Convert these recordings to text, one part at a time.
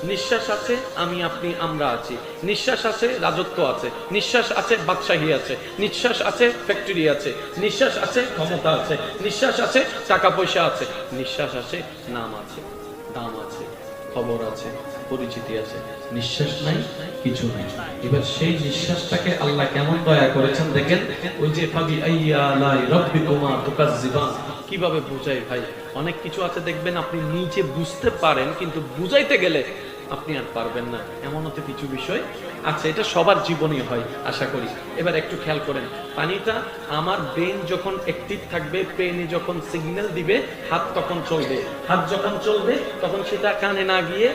নিঃশ্বাস আছে, আমি আপনি আমরা আছি। নিঃশ্বাস আছে, রাজত্ব আছে। নিঃশ্বাস আছে, বাদশাহী আছে। নিঃশ্বাস আছে, ফ্যাক্টরি আছে। নিঃশ্বাস আছে, ক্ষমতা আছে। নিঃশ্বাস আছে, টাকা পয়সা আছে। নিঃশ্বাস আছে, নাম আছে, দাম আছে, খবর আছে, পরিচিতি আছে। নিঃশ্বাস নাই, কিছু নাই। এবার সেই নিঃশ্বাসটাকে আল্লাহ কেমন দয়া করেছেন দেখেন। ওই যে ফাবি আইয়া আলাই রাব্বিকুমা তুকাজ্জিবান, কিভাবে বুঝাই ভাই। অনেক কিছু আছে দেখবেন আপনি নিজে বুঝতে পারেন, কিন্তু বুঝাইতে গেলে আপনি আর পারবেন না, এমন হতে কিছু বিষয় আছে। এটা সবার জীবনে হয় আশা করি। এবার একটু খেয়াল করেন, পানিটা আমার ব্রেন যখন অ্যাক্টিভ থাকবে, ব্রেনে যখন সিগন্যাল দিবে, হাত তখন চলবে। হাত যখন চলবে তখন সেটা কানে না গিয়ে,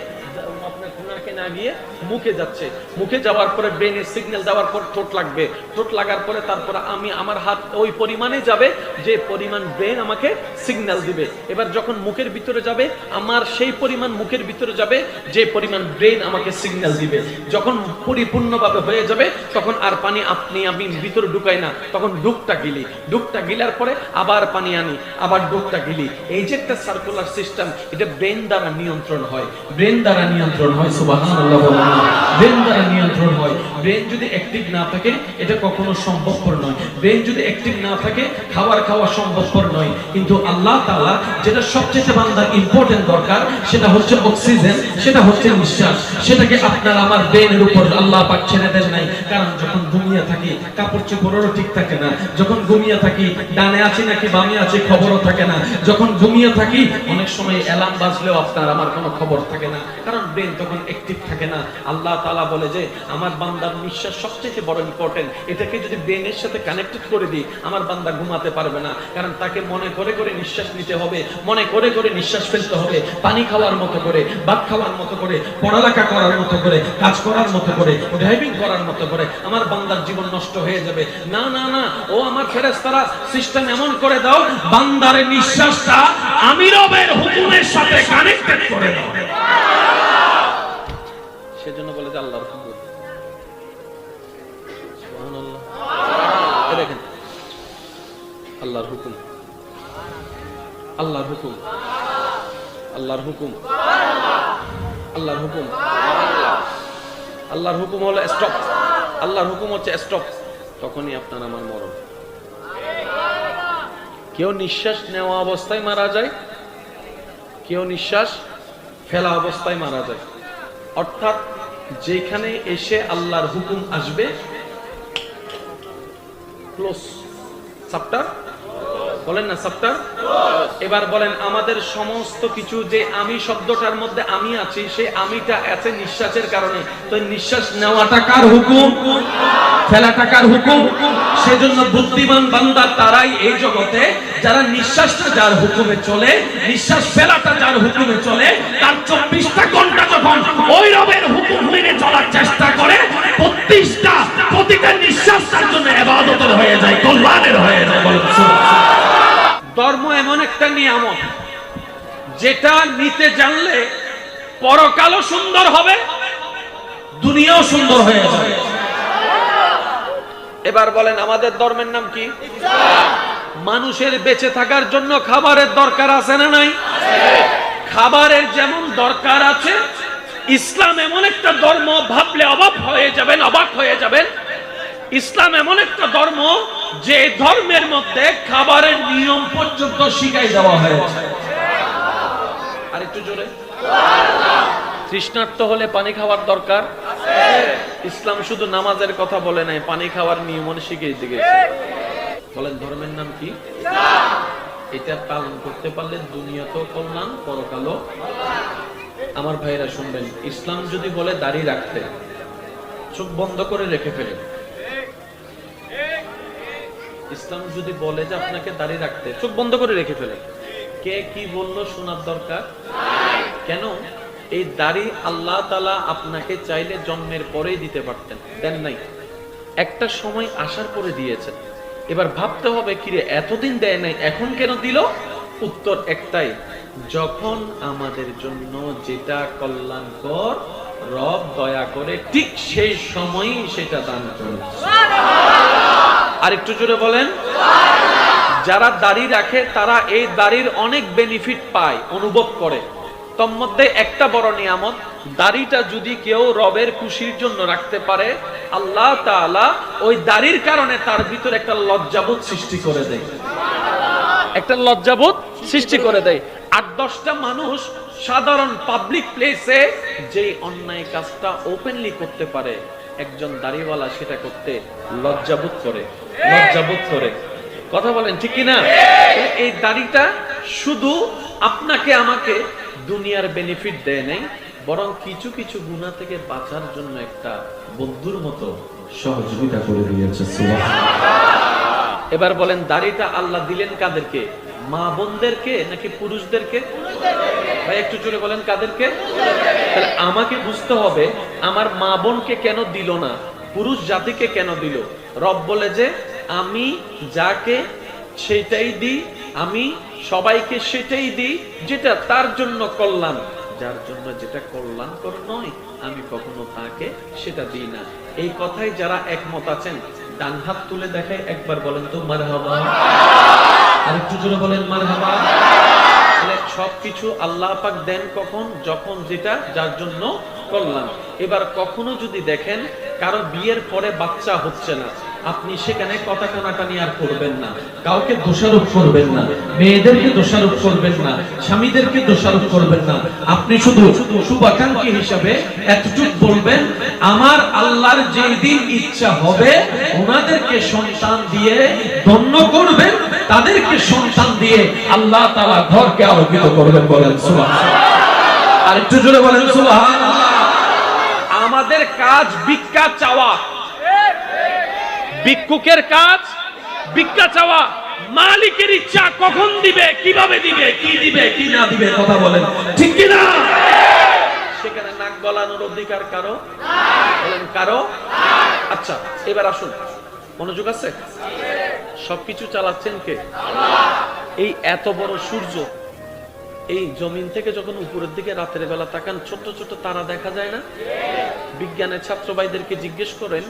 আপনার খুনাকে না গিয়ে মুখে যাচ্ছে। মুখে যাওয়ার পরে ব্রেনের সিগন্যাল দেওয়ার পর ঠোঁট লাগবে। ঠোঁট লাগার পরে তারপরে আমার হাত ওই পরিমাণে যাবে যে পরিমাণ ব্রেন আমাকে সিগন্যাল দিবে। এবার যখন মুখের ভিতরে যাবে, আমার সেই পরিমাণ মুখের ভিতরে যাবে যে পরিমাণ ব্রেন আমাকে সিগন্যাল দিবে। যখন পরিপূর্ণভাবে হয়ে যাবে তখন আর পানি আপনি আমি ভিতরে ঢুকাই না, তখন ডুকটা গিলি। ডুকটা গিলার পরে আবার পানি আনি, আবার ডুকটা গিলি। এই যে একটা সার্কুলার সিস্টেম, এটা ব্রেন দ্বারা নিয়ন্ত্রণ হয়। ব্রেন দ্বারা নিয়ন্ত্রণ হয়, সুবহানাল্লাহ বলেন। ব্রেন দ্বারা নিয়ন্ত্রণ হয়। ব্রেন যদি অ্যাক্টিভ না থাকে এটা কখনো সম্ভবপর নয়। ব্রেন যদি অ্যাক্টিভ না থাকে খাওয়া সম্ভবপর নয়। কিন্তু আল্লাহ তাআলা যেটা সবচেয়ে বান্দার ইম্পর্টেন্ট দরকার, সেটা হচ্ছে অক্সিজেন, সেটা হচ্ছে নিঃশ্বাস। সেটাকে আপনার আমার ব্রেনের উপর আল্লাহ পাক ছেড়ে দেন নাই। কারণ যখন ঘুমিয়ে থাকি কাপড় চোপড়ও ঠিক থাকে না। যখন ঘুমিয়ে থাকি ডানে আছি নাকি বামে আছি খবরও থাকে না। যখন ঘুমিয়ে থাকি অনেক সময় অ্যালার্ম বাজলেও আপনার আমার কোনো খবর থাকে না, কারণ ব্রেন তখন অ্যাক্টিভ থাকে না। আল্লাহ তাআলা বলে যে আমার বান্দার নিঃশ্বাস সবচেয়ে বড় ইম্পর্টেন্ট। এটাকে যদি ব্রেনের সাথে কানেক্টেড করে দিই, আমার বান্দা ঘুমাতে পারবে না। কারণ তাকে মনে করে করে নিঃশ্বাস নিতে হবে, মনে করে করে নিঃশ্বাস ফেলতে হবে। পানি খাওয়ার মতো করে, ভাত খাওয়ার মতো করে, পড়ালেখা করার মতো করে, কাজ করার মতো করে, ড্রাইভিং করার মতো করে আমার বান্দার জীবন নষ্ট হয়ে যাবে। না না না, ও আমার ফেরেশতারা সিস্টেম এমন করে দাও, বান্দার নিঃশ্বাসটা আমি রবের হুকুমের সাথে কানেক্টেড করে দাও। সেজন্য বলে যে আল্লাহর হুকুম। সুবহানাল্লাহ। এই দেখেন আল্লাহর হুকুম, আল্লাহর হুকুম, আল্লাহর হুকুম, আল্লাহর হুকুম। আল্লাহর হুকুম হলো স্টপ। আল্লাহর হুকুম হচ্ছে স্টপ। তখনই আপনার আমার মরণ। কেউ নিঃশ্বাস নেওয়া অবস্থায় মারা যায়, কেউ নিঃশ্বাস ফেলা অবস্থায় মারা যায়। অর্থাৎ যেখানে এসে আল্লাহর হুকুম আসবে, ক্লোজ, চ্যাপ্টার বলেন না, চ্যাপ্টার। এবার বলেন আমাদের সমস্ত কিছু যে আমি শব্দটার মধ্যে আমি আছি, সেই আমিটা আছে নিঃশ্বাসের কারণে। তো নিঃশ্বাস নেওয়াটা কার হুকুম, ফেলাটা কার হুকুম। সেজন্য বুদ্ধিমান বান্দা তারাই এই জগতে যারা নিঃশ্বাসটা যার হুকুমে চলে, নিঃশ্বাস ফেলাটা যার হুকুমে চলে, তার 24টা ঘন্টা যখন ওই রবের হুকুম মেনে চলার চেষ্টা করে, প্রতিটা নিঃশ্বাস তার জন্য ইবাদতের হয়ে যায়, কল্যাণের হয়ে যায়। ধর্ম এমন একটা নিয়ামত যেটা নিতে জানলে পরকালও সুন্দর হবে, দুনিয়াও সুন্দর হয়ে যাবে। এবার বলেন আমাদের ধর্মের নাম কি? মানুষের বেঁচে থাকার জন্য খাবারের দরকার আছে না নাই? খাবারের যেমন দরকার আছে, ইসলাম এমন একটা ধর্ম, ভাবলে অবাক হয়ে যাবেন। ইসলাম এমন একটা ধর্ম যে ধর্মের মধ্যে খাবারের নিয়ম পর্যন্ত শিখাই দেওয়া হয়েছে। আর একটু জোরে। তৃষ্ণার্ত হলে পানি খাওয়ার দরকার। ইসলাম শুধু নামাজের কথা বলে নাই, পানি খাওয়ার নিয়ম শিখিয়ে দিয়েছে। বলেন ধর্মের নাম কি? এটা পালন করতে পারলে দুনিয়াতেও কল্যাণ, পরকালও। আমার ভাইরা শুনবেন, ইসলাম যদি বলে দাড়ি রাখতে, চোখ বন্ধ করে রেখে ফেলেন। ইসলাম যদি বলে যে আপনাকে দাড়ি রাখতে, চোখ বন্ধ করে রেখে ফেলেন। কে কি বললো শোনার দরকার কেন? এই দাড়ি আল্লাহ তাআলা আপনাকে চাইলে জন্মের পরেই দিতে পারতেন, দেন নাই। একটা সময় আসার পরে দিয়েছেন। এবার ভাবতে হবে কিরে এতদিন দেয় নাই, এখন কেন দিল? উত্তর একটাই, যখন আমাদের জন্য যেটা কল্যাণকর রব দয়া করে ঠিক সেই সময়ই সেটা দান করেন। আর একটু জোরে বলেন। যারা দাড়ি রাখে তারা এই দাড়ির অনেক বেনিফিট পায়, অনুভব করে। তোর মধ্যে একটা বড় নিয়ামত, দাড়িটা যদি কেউ রবের খুশির জন্য রাখতে পারে, আল্লাহ তাআলা ওই দাড়ির কারণে তার ভিতরে একটা লজ্জাবোধ সৃষ্টি করে দেয়, একটা লজ্জাবোধ সৃষ্টি করে দেয়। 8-10টা মানুষ সাধারণ পাবলিক প্লেসে যে অন্যায় কাজটা ওপেনলি করতে পারে, একজন দাড়িওয়ালা সেটা করতে লজ্জাবোধ করে, লজ্জাবোধ করে। কথা বলেন ঠিক কি না? এই দাড়িটা শুধু আপনাকে আমাকে দুনিয়ার বেনিফিট দেয় নাই, বরং কিছু কিছু গুনাহ থেকে বাঁচার জন্য একটা বন্ধুর মতো সহযোগিতা করে দিয়েছে। সুবহানাল্লাহ। এবার বলেন, দাড়িটা আল্লাহ দিলেন কাদেরকে? মা বোনদেরকে নাকি পুরুষদেরকে? ভাই একটু জোরে বলেন, কাদেরকে? তাহলে আমাকে বুঝতে হবে আমার মা বোনকে কেন দিল না, পুরুষ জাতিকে কেন দিল? রব বলে যে আমি যাকে সেটাই দিই, আমি সবাইকে সেটাই দিই যেটা তার জন্য কল্যাণ, যার জন্য যেটা কল্যাণকর নয় আমি কখনো তাকে সেটা দিই না। এই কথাই যারা একমত আছেন ডান হাত তুলে দেখায়, একবার বলেন তো মারহাবা, আরেকটু জোরে বলেন মারহাবা। তাহলে সবকিছু আল্লাহ পাক দেন কখন? যখন যেটা যার জন্য কল্যাণ। এবার কখনো যদি দেখেন কারো বিয়ের পরে বাচ্চা হচ্ছে না, আপনি সেখানে কথা কানাকানি আর করবেন না, কাউকে দোষারোপ করবেন না, মেয়েদেরকে দোষারোপ করবেন না, স্বামীদেরকে দোষারোপ করবেন না। আপনি শুধু শুভাকাঙ্ক্ষী হিসাবে এতটুকু বলবেন, আমার আল্লাহর যেই দিন ইচ্ছা হবে ওনাদেরকে সন্তান দিয়ে ধন্য করবেন, তাদেরকে সন্তান দিয়ে আল্লাহ তাআলা ঘরকে আলোকিত করবেন। বলেন সুবহানাল্লাহ। আর একটু জোরে বলেন সুবহানাল্লাহ। আমাদের কাজ ভিক্ষা চাওয়া, ভিক্ষুকের কাজ ভিক্ষা চাওয়া। মালিকের ইচ্ছা কখন দিবে, কিভাবে দিবে, কি দিবে কি না দিবে, কথা বলেন ঠিক কি না? সেখানে নাক গলানোর অধিকার কারো? বলেন কারো? আচ্ছা এবার আসুন, মনোযোগ আছে? সবকিছু চালাচ্ছেন কে? এই এত বড় সূর্য, এই জমিন থেকে যখন উপরের দিকে রাতের বেলা তাকান, ছোট্ট ছোট্ট তারা দেখা যায় না? বিজ্ঞানের ছাত্র ভাইদেরকে জিজ্ঞেস করেন,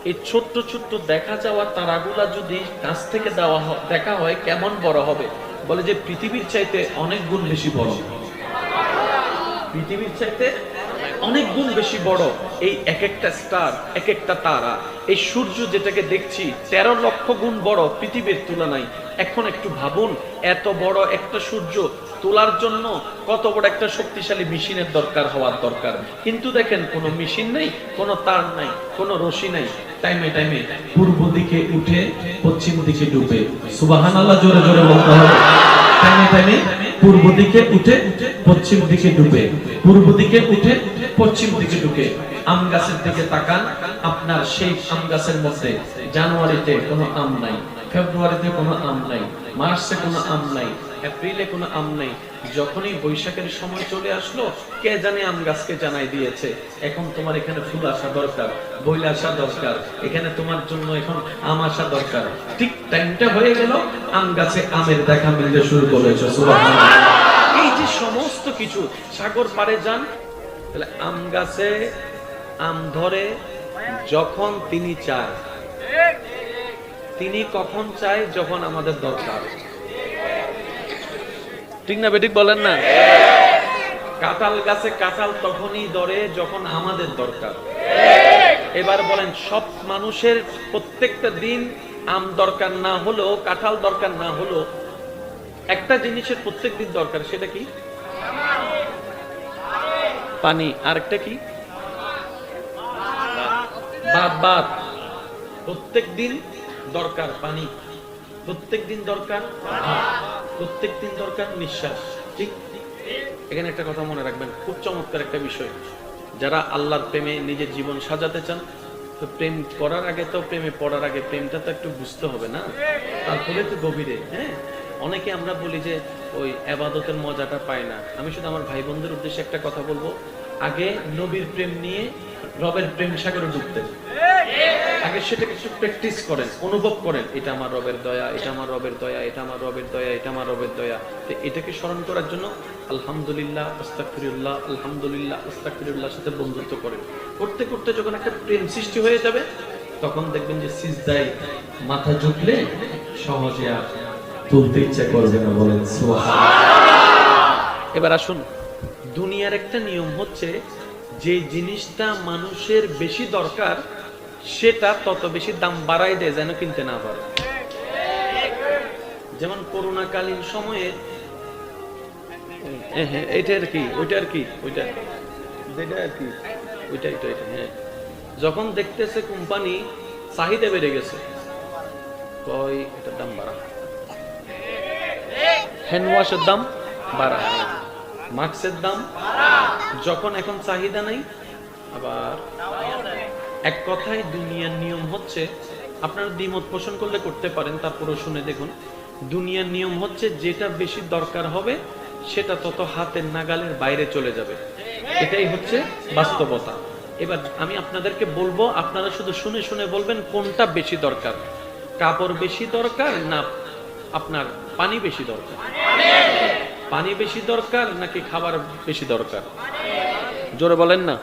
এই ছোট্ট ছোট্ট দেখা যাওয়া তারাগুলা যদি কাছ থেকে দেখা হয় কেমন বড় হবে? বলে যে পৃথিবীর চাইতে অনেক গুণ বেশি বড়, পৃথিবীর চাইতে অনেক গুণ বেশি বড়। এই এক একটা স্টার, এক একটা তারা, এই সূর্য যেটাকে দেখছি 13 লক্ষ গুণ বড় পৃথিবীর তুলনায়। এখন একটু ভাবুন, এত বড় একটা সূর্য তোলার জন্য কত বড় একটা শক্তিশালী মেশিনের দরকার হওয়ার দরকার। কিন্তু দেখেন কোনো মেশিন নাই, কোনো তার নাই, কোনো রশি নাই। টাইমে টাইমে পূর্ব দিকে উঠে পশ্চিম দিকে ডুবে। সুবহানাল্লাহ, জোরে জোরে বলতে হবে। টাইমে টাইমে পূর্ব দিকে উঠে পশ্চিম দিকে ডুবে, পূর্ব দিকে উঠে পশ্চিম দিকে ঢুকে। আম গাছের দিকে তাকান, আপনার সেই আম গাছের মধ্যে জানুয়ারিতে কোনো আম নাই, ফেব্রুয়ারিতে কোনো আম নাই, মার্চে কোনো আম নাই, এপ্রিলে কোনো আম নাই। যখনই বৈশাখের সময় চলে আসলো, কে জানে আম গাছকে জানাই দিয়েছে এখন তোমার এখানে ফুল আসা দরকার, বইল আসা দরকার, এখানে তোমার জন্য এখন আম আসা দরকার। ঠিক টাইমটা হয়ে গেল, আম গাছে আমের দেখা মিলতে শুরু করেছে। সুবহানাল্লাহ। এই যে সমস্ত কিছু, সাগর পাড়ে যান, তাহলে আম গাছে আম ধরে যখন তিনি চায়। তিনি কখন চায়? যখন আমাদের দরকার। ঠিক না বেঠিক বলেন না? কাঁঠাল গাছে কাঁঠাল তখনই ধরে যখন আমাদের দরকার। এবার বলেন, সব মানুষের প্রত্যেকটা দিন আম দরকার না হলেও, কাঁঠাল দরকার না হলেও, একটা জিনিসের প্রত্যেক দিন দরকার, সেটা কি? পানি। আরেকটা কি? ভাত। প্রত্যেক দিন দরকার পানি, প্রত্যেক দিন দরকার, প্রত্যেক দিন দরকার নিঃশ্বাস। ঠিক? এখানে একটা কথা মনে রাখবেন, খুব চমৎকার একটা বিষয়। যারা আল্লাহর প্রেমে নিজের জীবন সাজাতে চান, তো প্রেম করার আগে, তো প্রেমে পড়ার আগে প্রেমটা তো একটু বুঝতে হবে না? তারপরে তো গভীরে। হ্যাঁ, অনেকে আমরা বলি যে ওই ইবাদতের মজাটা পায় না। আমি শুধু আমার ভাই বোনদের উদ্দেশ্যে একটা কথা বলবো, আগে নবীর প্রেম নিয়ে রবের প্রেম সাগরে ডুবতেন, আগে সেটা কিছু প্র্যাকটিস করেন, অনুভব করেন, এটা আমার রবের দয়া, এটা আমার রবের দয়া, এটা আমার রবের দয়া, এটা আমার রবের দয়া। তো এটাকে স্মরণ করার জন্য আলহামদুলিল্লাহ, আস্তাগফিরুল্লাহ, আলহামদুলিল্লাহ, আস্তাগফিরুল্লাহ সাথে বন্ধুত্ব করেন। করতে করতে যখন একটা প্রেম সৃষ্টি হয়ে যাবে, তখন দেখবেন যে সিজদায় মাথা ঝুঁকলে সহজে আর তুলতে ইচ্ছা করবে না। বলেন সুবহানাল্লাহ। এবার আসুন, দুনিয়ার একটা নিয়ম হচ্ছে যে জিনিসটা মানুষের বেশি দরকার সেটা তত বেশি দাম বাড়াই দেয় যেন কিনতে না পারে। যেমন করোনাকালীন সময়ে এটার কি ওইটার কি ওইটা যেটা আর কি ওইটা এটা এটা হ্যাঁ, যখন দেখতেছে কোম্পানি চাহিদা বেড়ে গেছে, কয় এটার দাম বাড়া, হ্যান্ড ওয়াশের দাম বাড়া, মাস্কের দাম, যখন এখন চাহিদা নাই আবার। এক কথায় দুনিয়ার নিয়ম হচ্ছে, আপনারা দ্বিমত পোষণ করলে করতে পারেন, তারপরে শুনে দেখুন, দুনিয়ার নিয়ম হচ্ছে যেটা বেশি দরকার হবে সেটা তত হাতের নাগালের বাইরে চলে যাবে। এটাই হচ্ছে বাস্তবতা। এবার আমি আপনাদেরকে বলবো, আপনারা শুধু শুনে শুনে বলবেন কোনটা বেশি দরকার, কাপড় বেশি দরকার না আপনার পানি বেশি দরকার? পানি বেশি দরকার নাকি খাবার বেশি দরকার? জোরে বলেন না।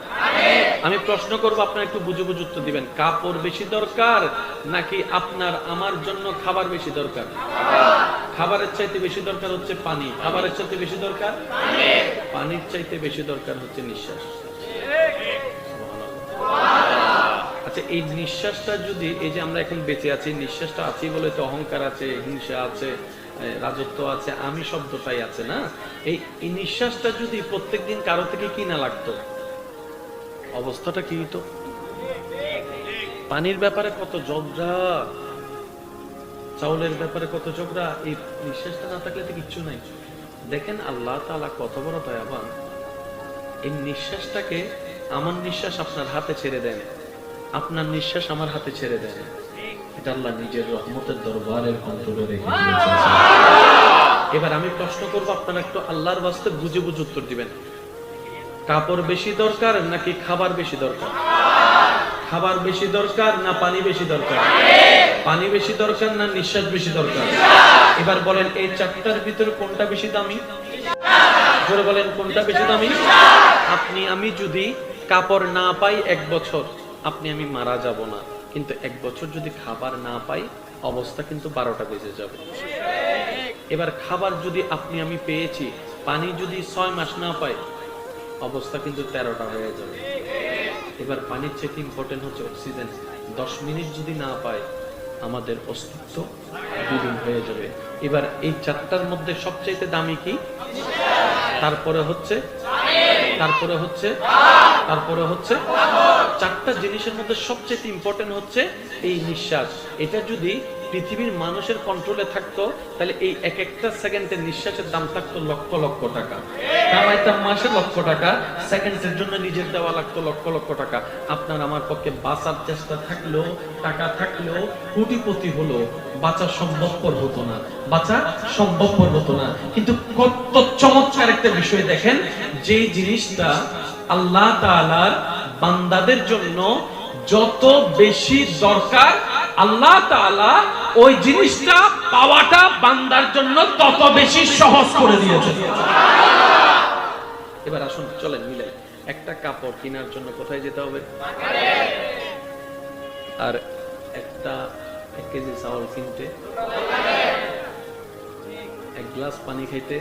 আমি প্রশ্ন করবো, আপনারা একটু বুঝে বুঝে উত্তর দিবেন। কাপড় বেশি দরকার নাকি আপনার আমার জন্য খাবার বেশি দরকার? খাবারের চাইতে বেশি দরকার হচ্ছে পানি, খাবারের চাইতে বেশি দরকার পানির চাইতে বেশি দরকার হচ্ছে নিঃশ্বাস। আচ্ছা, এই নিঃশ্বাসটা যদি, এই যে আমরা এখন বেঁচে আছি, নিঃশ্বাসটা আছি বলে তো অহংকার আছে, হিংসা আছে, রাজত্ব আছে, আমি শব্দটাই আছে না? এই নিঃশ্বাসটা যদি প্রত্যেকদিন কারো থেকে কিনা লাগতো, অবস্থাটা কি হতো? পানির ব্যাপারে কত ঝগড়া, চাউলের ব্যাপারে কত ঝগড়া, এই নিঃশ্বাসটা না থাকলে তো কিচ্ছু নাই। দেখেন আল্লাহ তাআলা কত বড় দয়াবান। এই নিঃশ্বাসটাকে, আমার নিঃশ্বাস আপনার হাতে ছেড়ে দেন, আপনার নিঃশ্বাস আমার হাতে ছেড়ে দেন, এটা আল্লাহ নিজের রহমতের দরবারের কন্ট্রোলে রেখে দিয়েছেন। এবার আমি প্রশ্ন করবো, আপনারা একটু আল্লাহর ওয়াস্তে বুঝে বুঝে উত্তর দিবেন। কাপড় বেশি দরকার নাকি খাবার বেশি দরকার? খাবার বেশি দরকার না পানি বেশি দরকার? পানি বেশি দরকার না নিঃশ্বাস বেশি দরকার? এবার বলেন, এই চারটার ভিতরে কোনটা বেশি দামি? জোরে বলেন, কোনটা বেশি দামি? আপনি আমি যদি কাপড় না পাই 1 বছর, আপনি আমি মারা যাব না, কিন্তু 1 বছর যদি খাবার না পাই, অবস্থা কিন্তু 12টা বেজে যাবে। এবার খাবার যদি আপনি আমি পেয়েছি, পানি যদি 6 মাস না পাই, অবস্থা কিন্তু 13টা হয়ে যাবে। এবার পানির চেয়ে ইম্পর্টেন্ট হচ্ছে অক্সিজেন। 10 মিনিট যদি না পাই, আমাদের অস্তিত্ব বিলীন হয়ে যাবে। এবার এই চারটার মধ্যে সবচাইতে দামি কি? তারপরে হচ্ছে চারটা জিনিসের মধ্যে সবচেয়ে ইম্পর্টেন্ট হচ্ছে এই নিঃশ্বাস। এটা যদি পৃথিবীর মানুষের কন্ট্রোলে থাকতো, তাহলে এই এক একটা সেকেন্ডের নিঃশ্বাসের দাম থাকতো লক্ষ লক্ষ টাকা, কামাইতাম মাসে লক্ষ টাকা, সেকেন্ডের জন্য নিজের দেওয়া লাগতো লক্ষ লক্ষ টাকা। আপনার আমার পক্ষে বাঁচার চেষ্টা থাকলেও, টাকা থাকলেও, কোটিপতি হলো বাঁচা সম্ভবপর হতো না, কিন্তু কত চমৎকার একটা বিষয় দেখেন, যে জিনিসটা আল্লাহ তাআলার বান্দাদের জন্য যত বেশি দরকার, আল্লাহ তাআলা ওই জিনিসটা পাওয়াটা বান্দার জন্য তত বেশি সহজ করে দিয়েছেন। এবার আসুন, চলেন মিলাই। একটা কাপড় কেনার জন্য কোথায় যেতে হবে? আর একটা 1 কেজি চাউল কিনতে, 1 গ্লাস পানি খেতে,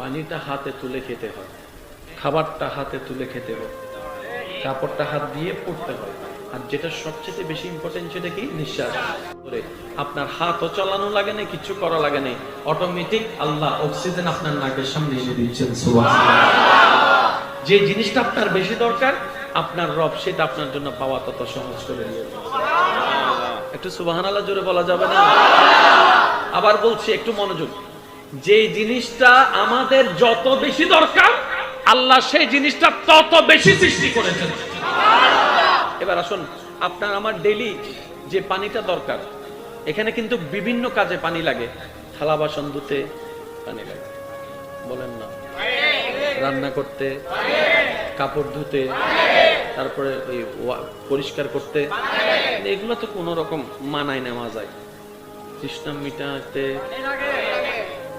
পানিটা হাতে তুলে খেতে হয়, খাবারটা হাতে তুলে খেতে হয়, কাপড়টা হাত দিয়ে পড়তে হয়, আর যেটা সবচেয়ে বেশি ইম্পর্টেন্ট সেটা কি? নিঃশ্বাস। আপনার হাতও চালানো লাগে না, কিছু করা লাগে না, অটোমেটিক আল্লাহ অক্সিজেন আপনার নাকের সামনে এনে দিচ্ছেন। সুবহানাল্লাহ। যে জিনিসটা আপনার বেশি দরকার, আপনার রব সেটা আপনার জন্য পাওয়া তত সহজ করে দিয়েছে। একটু সুবহানাল্লাহ জোরে বলা যাবে না? আবার বলছি, একটু মনোযোগ। যে জিনিসটা আমাদের যত বেশি দরকার, আল্লাহ সেই জিনিসটা তত বেশি সৃষ্টি করেছেন। এবার আসুন, আপনার আমার ডেইলি যে পানিটা দরকার, এখানে কিন্তু বিভিন্ন কাজে পানি লাগে। থালা বাসন ধুতে পানি লাগে, বলেন না? রান্না করতে, কাপড় ধুতে, তারপরে ওই পরিষ্কার করতে, এগুলো তো কোনো রকম মানায় নেওয়া যায়। তৃষ্ণা মিটাতে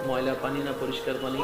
ময়লা পানি না পরিষ্কার পানি?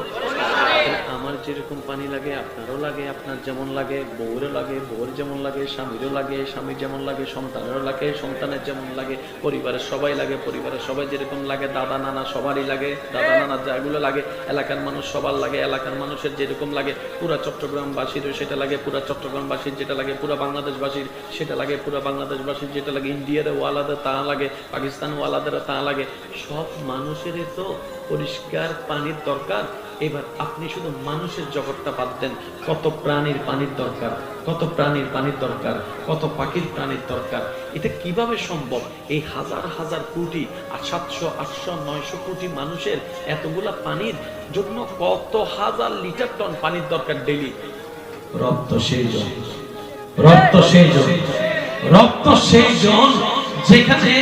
আমার যেরকম পানি লাগে আপনারও লাগে, আপনার যেমন লাগে বউরও লাগে, বউর যেমন লাগে স্বামীরও লাগে, স্বামীর যেমন লাগে সন্তানেরও লাগে, সন্তানের যেমন লাগে পরিবারের সবাই লাগে, পরিবারের সবাই যেরকম লাগে দাদা নানা সবারই লাগে, দাদা নানা যেগুলো লাগে এলাকার মানুষ সবার লাগে, এলাকার মানুষের যেরকম লাগে পুরা চট্টগ্রামবাসীরও সেটা লাগে, পুরা চট্টগ্রামবাসীর যেটা লাগে পুরা বাংলাদেশবাসীর সেটা লাগে, পুরা বাংলাদেশবাসীর যেটা লাগে ইন্ডিয়ার ওয়ালাদের তা লাগে, পাকিস্তান ওয়ালাদের তা লাগে, সব মানুষেরই তো পরিষ্কার পানির দরকার। এবার আপনি শুধু মানুষের জগৎটা বাদ দেন, কত প্রাণীর পানির দরকার, কত প্রাণীর পানির দরকার, কত পাখির প্রাণীর দরকার। এটা কিভাবে সম্ভব? এই হাজার হাজার কোটি 700 800 900 কোটি মানুষের এতগুলা পানির জন্য কত হাজার লিটার টন পানির দরকার ডেইলি। রক্ত সেই জন, রক্ত সেই জন, রক্ত সেই জন যেখানে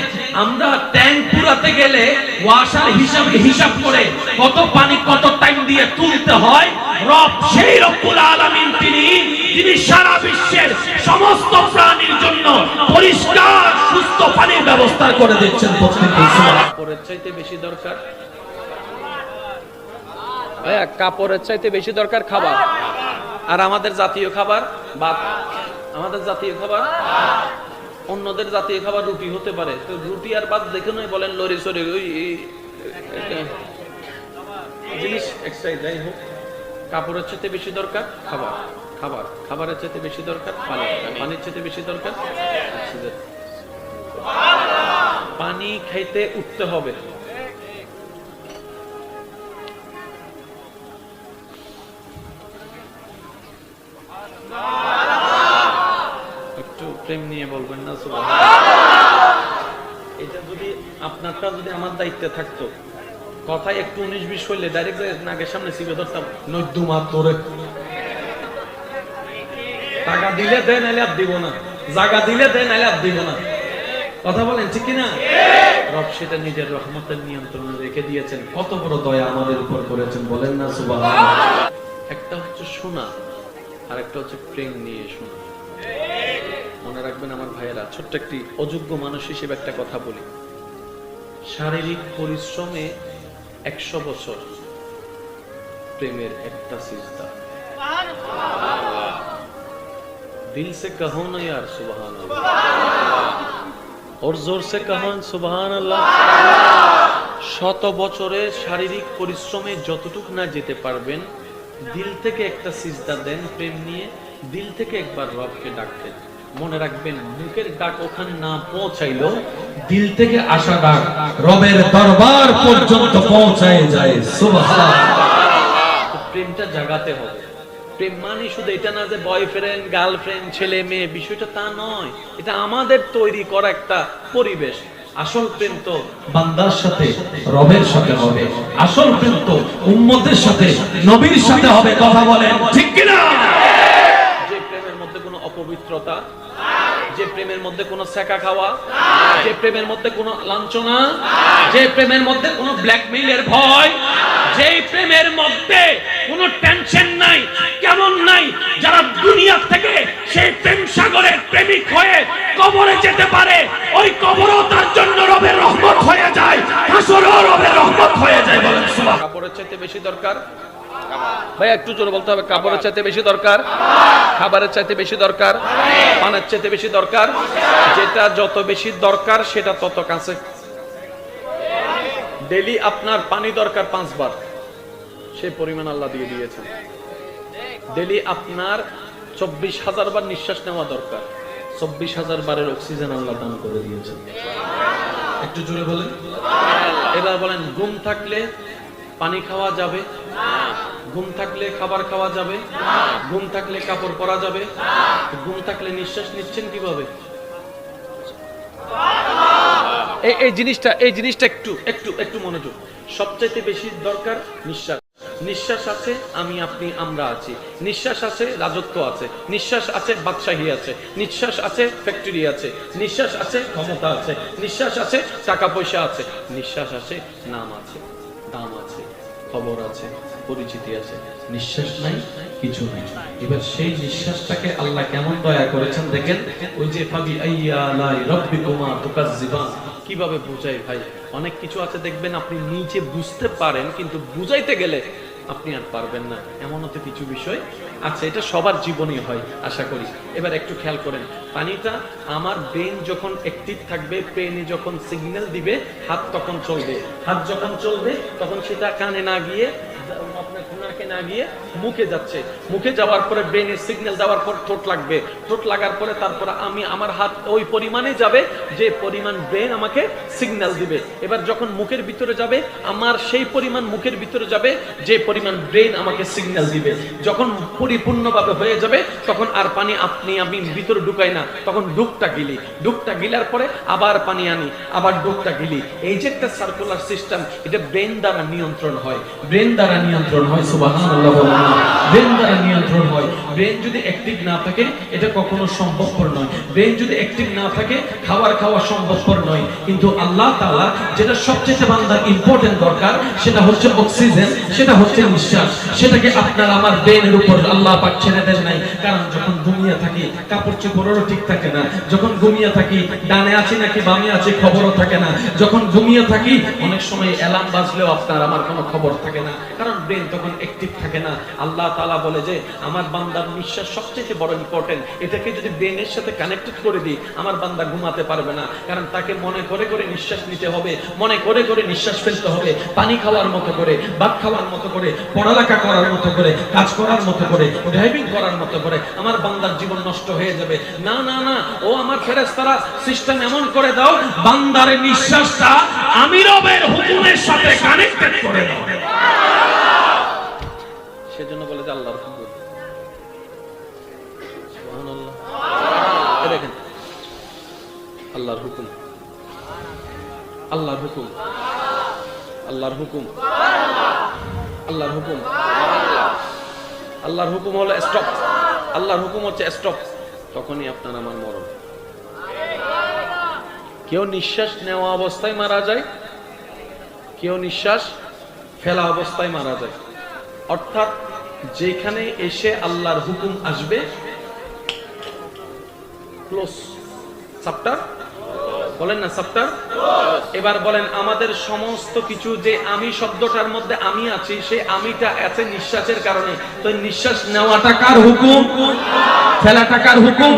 আমরা ট্যাঙ্ক পুরাতে গেলে ওয়াসার হিসাবে হিসাব করে কত পানি কত টাইম দিয়ে তুলতে হয়, রব সেই রব্বুল আলামিন তিনি সারা বিশ্বের সমস্ত প্রাণীর জন্য পরিষ্কার সুস্থ পানির ব্যবস্থা করে দিচ্ছেন। কাপড়ের চাইতে বেশি দরকার কাপড়ের চাইতে বেশি দরকার খাবার। আর আমাদের জাতীয় খাবার ভাত, আমাদের জাতীয় খাবার। অন্যদের জাতীয় খাবার রুটি হতে পারে, তো রুটি আর ভাত দেখে নয় বলেন লরি সরি ওই জিনিস এক্সট্রাই। যাই হোক, কাপড়ের চাইতে বেশি দরকার খাবার, খাবার খাবারের চাইতে বেশি দরকার পানি, পানির চাইতে বেশি দরকার পানি খাইতে উঠতে হবে। একটু প্রেম নিয়ে বলবেন না সুবহানাল্লাহ। এটা যদি আপনারটা যদি আমার দায়িত্বে থাকতো, কথায় একটু 19-20 হইলে ডাইরেক্ট নাকের সামনে চিপে ধরতাম, নদ্যুমা তোরে টাকা দিলে দেন নাইলে আর দিব না, জায়গা দিলে দেন নাইলে আর দিব না। কথা বলেন ঠিক কিনা? রব সেটা নিজের রহমতের নিয়ন্ত্রণে রেখে দিয়েছেন। কত বড় দয়া আমাদের উপর করেছেন বলেন না সুবহানাল্লাহ। একটা হচ্ছে শোনা আর একটা হচ্ছে প্রেম নিয়ে শোনা। মনে রাখবেন আমার ভাইয়েরা, ছোট্ট একটি অযোগ্য মানুষ হিসেবে একটা কথা বলি, শারীরিক পরিশ্রমে 100 বছর, প্রেমের একটা সিজদা। দিল সে কহো না ইয়ার সুবহানাল্লাহ, और जोर से कहो সুবহানাল্লাহ। 100 বছরের শারীরিক পরিশ্রমে যতটুকু না যেতে পারবেন, দিল থেকে একটা সিজদা দেন প্রেম নিয়ে, দিল থেকে একবার রবকে ডাকেন। মনে রাখবেন, মুখের ডাক ওখানে না পৌঁছাইলো, দিল থেকে আসা ডাক রবের দরবার পর্যন্ত পৌঁছায় যায় সুবহানাল্লাহ। প্রেমটা জাগাতে হবে। প্রেম মানে শুধু এটা না যে বয়ফ্রেন্ড গার্লফ্রেন্ড ছেলে মেয়ে, বিষয়টা তা নয়। এটা আমাদের তৈরি করা একটা পরিবেশ। আসল প্রেম তো বান্দার সাথে রবের সাথে হবে, আসল প্রেম তো উম্মতের সাথে নবীর সাথে হবে। কথা বলেন ঠিক কিনা? যে প্রেমের মধ্যে কোনো অপবিত্রতা, যে প্রেমের মধ্যে কোনো সেকা খাওয়া, যে প্রেমের মধ্যে কোনো লাঞ্ছনা, যে প্রেমের মধ্যে কোনো ব্ল্যাকমেইলের ভয়, যে প্রেমের মধ্যে কোনো টেনশন নাই, কেমন নাই, যারা দুনিয়া থেকে সেই প্রেম সাগরের প্রেমিক হয়ে কবরে যেতে পারে, ওই কবরও তার জন্য রবের রহমত হয়ে যায়, হাসরও রবের রহমত হয়ে যায়। বলেন সুবহানাল্লাহ। কাপড়ের চাইতে বেশি দরকার ভাই, একটু জোরে বলতে হবে। কাপড়ের চাইতে বেশি দরকার, খাবারের চাইতে বেশি দরকার, পানের চাইতে বেশি দরকার। যেটা যত বেশি দরকার সেটা তত কাছে। ডেইলি আপনার পানি দরকার 5 বার, সেই পরিমাণ আল্লাহ দিয়ে দিয়েছেন। ডেইলি আপনার 24,000 বার নিঃশ্বাস নেওয়া দরকার, 24,000 বারের অক্সিজেন আল্লাহ দান করে দিয়েছেন। একটু জোরে বলেন। এবার বলেন, ঘুম থাকলে পানি খাওয়া যাবে, ঘুম থাকলে খাবার খাওয়া যাবে, ঘুম থাকলে কাপড় পরা যাবে, ঘুম থাকলে নিঃশ্বাস নিচ্ছেন কিভাবে? এই জিনিসটা একটু মনোযোগ। সবচাইতে বেশি দরকার নিঃশ্বাস। নিঃশ্বাস আছে আমি আপনি আমরা আছি, নিঃশ্বাস আছে রাজত্ব আছে, নিঃশ্বাস আছে বাদশাহী আছে, নিঃশ্বাস আছে ফ্যাক্টরি আছে, নিঃশ্বাস আছে ক্ষমতা আছে, নিঃশ্বাস আছে টাকা পয়সা আছে, নিঃশ্বাস আছে নাম আছে, দাম আছে, খবর আছে, পরিচিতি আছে। নিঃশ্বাস নাই, কিছু নাই। এবার সেই নিঃশ্বাসটাকে আল্লাহ কেমন দয়া করেছেন দেখেন। ওই যে ফাবি আইয়া লাই রাব্বিকুমা তুকাজ্জিবান, কিভাবে বুঝাই ভাই? অনেক কিছু আছে দেখবেন আপনি নিজে বুঝতে পারেন, কিন্তু বুঝাইতে গেলে আপনি আর পারবেন না, এমনও তো কিছু বিষয় আছে। এটা সবার জীবনেই হয় আশা করি। এবার একটু খেয়াল করেন, পানিটা আমার ব্রেন যখন অ্যাক্টিভ থাকবে, ব্রেনে যখন সিগন্যাল দিবে, হাত তখন চলবে। হাত যখন চলবে তখন সেটা কানে না গিয়ে, আপনার নাকে না গিয়ে মুখে যাচ্ছে। মুখে যাওয়ার পরে ব্রেনের সিগন্যাল দেওয়ার পর ঠোঁট লাগবে। ঠোঁট লাগার পরে তারপরে আমার হাত ওই পরিমাণে যাবে যে পরিমাণ ব্রেন আমাকে সিগন্যাল দিবে। এবার যখন মুখের ভিতরে যাবে, আমার সেই পরিমাণ মুখের ভিতরে যাবে যে পরিমাণ ব্রেন আমাকে সিগন্যাল দিবে। যখন পরিপূর্ণভাবে হয়ে যাবে তখন আর পানি আমি ভিতরে ঢুকাই না, তখন ডুবটা গিলি। ডুবটা গিলার পরে আবার পানি আনি, আবার ডুবটা গিলি। এই যে একটা সার্কুলার সিস্টেম, এটা ব্রেন দ্বারা নিয়ন্ত্রণ হয়। ব্রেন দ্বারা নিয়ন্ত্রণ হয়, সুবহানাল্লাহ বলুন। ব্রেন দ্বারা নিয়ন্ত্রণ হয়। ব্রেন যদি অ্যাক্টিভ না থাকে এটা কখনো সম্ভবপর নয়। ব্রেন যদি অ্যাক্টিভ না থাকে খাওয়া সম্ভবপর নয়। কিন্তু আল্লাহ তাআলা যেটা সবচেয়ে বান্দার ইম্পর্টেন্ট দরকার, সেটা হচ্ছে অক্সিজেন, সেটা হচ্ছে নিঃশ্বাস। সেটাকে আপনার আমার ব্রেনের উপর আল্লাহ পাক ছেড়ে দেন নাই। কারণ যখন ঘুমিয়ে থাকি কাপড় চোপড়েরও ঠিক থাকে না। যখন ঘুমিয়ে থাকি ডানে আছি নাকি বামে আছি খবরও থাকে না। যখন ঘুমিয়ে থাকি অনেক সময় অ্যালার্ম বাজলেও আপনার আমার কোনো খবর থাকে না, কারণ ব্রেন তখন অ্যাক্টিভ থাকে না। আল্লাহ তাআলা বলে যে আমার বান্দার নিঃশ্বাস সবচেয়ে বড় ইম্পর্টেন্ট। এটাকে যদি ব্রেনের সাথে কানেক্টেড করে দিই, আমার বান্দা ঘুমাতে পারবে না। কারণ তাকে মনে করে করে নিঃশ্বাস নিতে হবে, মনে করে করে নিঃশ্বাস ফেলতে হবে। পানি খাওয়ার মতো করে, ভাত খাওয়ার মতো করে, পড়ালেখা করার মতো করে, কাজ করার মতো করে, ড্রাইভিং করার মতো করে আমার বান্দার জীবন নষ্ট হয়ে যাবে। না না না, ও আমার ফেরেশতারা সিস্টেম এমন করে দাও, বান্দার নিঃশ্বাসটা আমি রবের হুকুমের সাথে কানেক্টেড করে দাও। সেজন্য বলে যে আল্লাহর হুকুম। সুবহানাল্লাহ। দেখেন আল্লাহর হুকুম, আল্লাহর হুকুম, আল্লাহর হুকুম, আল্লাহর হুকুম। আল্লাহর হুকুম হলো স্টপ, আল্লাহর হুকুম হচ্ছে স্টপ। তখনই আপনার আমার মরণ। কেউ নিঃশ্বাস নেওয়া অবস্থায় মারা যায়, কেউ নিঃশ্বাস ফেলা অবস্থায় মারা যায়। অর্থাৎ যেখানে এসে আল্লাহর হুকুম আসবে, ক্লোজ, চ্যাপ্টার বলেন না, চ্যাপ্টার। এবার বলেন আমাদের সমস্ত কিছু যে আমি শব্দটার মধ্যে আমি আছি, সেই আমিটা আছে নিঃশ্বাসের কারণে। তো নিঃশ্বাস নেওয়াটা কার হুকুম? ফেলাটা কার হুকুম?